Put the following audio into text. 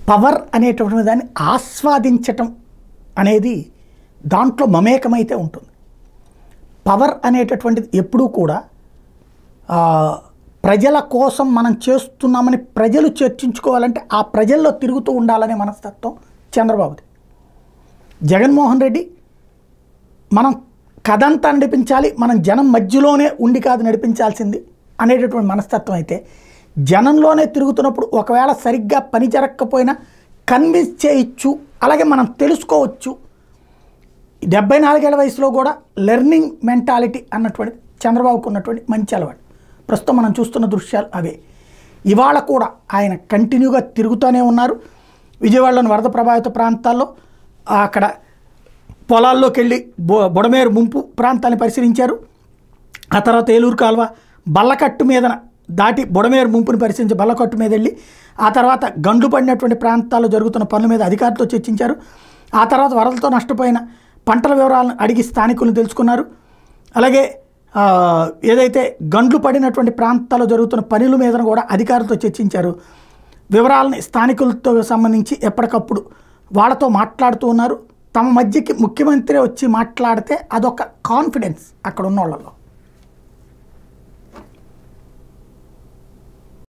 Power అనేటువంటి దాన్ని ఆస్వాదించటం అనేది దాంట్లో మమేకమైతే ఉంటుంది. పవర్ అనేటటువంటిది ఎప్పుడూ కూడా ప్రజల కోసం మనం చేస్తున్నామని ప్రజలు చర్చించుకోవాలంటే ఆ ప్రజల్లో తిరుగుతూ ఉండాలనే మనస్తత్వం చంద్రబాబుది. జగన్మోహన్ రెడ్డి మనం కథంతా నడిపించాలి, మనం జనం మధ్యలోనే ఉండి కాదు నడిపించాల్సింది అనేటటువంటి మనస్తత్వం అయితే, జనంలోనే తిరుగుతున్నప్పుడు ఒకవేళ సరిగ్గా పని జరగకపోయినా కన్విన్స్ చేయొచ్చు, అలాగే మనం తెలుసుకోవచ్చు. 74 ఏళ్ల వయసులో కూడా లెర్నింగ్ మెంటాలిటీ అన్నటువంటిది చంద్రబాబుకు ఉన్నటువంటి మంచి అలవాటు. ప్రస్తుతం మనం చూస్తున్న దృశ్యాలు అవే. ఇవాళ కూడా ఆయన కంటిన్యూగా తిరుగుతూనే ఉన్నారు. విజయవాడలోని వరద ప్రభావిత ప్రాంతాల్లో అక్కడ పొలాల్లోకి వెళ్ళి బుడమేరు ముంపు ప్రాంతాన్ని పరిశీలించారు. ఆ తర్వాత ఏలూరు కాలువ బల్లకట్టు మీద దాటి బుడమేరు ముంపుని పరిశీలించి బల్లకట్టు మీద వెళ్ళి ఆ తర్వాత గండ్లు పడినటువంటి ప్రాంతాల్లో జరుగుతున్న పనుల మీద అధికారులతో చర్చించారు. ఆ తర్వాత వరదలతో నష్టపోయిన పంటల వివరాలను అడిగి స్థానికులను తెలుసుకున్నారు. అలాగే ఏదైతే గండ్లు పడినటువంటి ప్రాంతాల్లో జరుగుతున్న పనుల మీద కూడా అధికారులతో చర్చించారు. వివరాలని స్థానికులతో సంబంధించి ఎప్పటికప్పుడు వాళ్ళతో మాట్లాడుతూ ఉన్నారు. తమ మధ్యకి ముఖ్యమంత్రి వచ్చి మాట్లాడితే అదొక కాన్ఫిడెన్స్ అక్కడ ఉన్న వాళ్ళలో.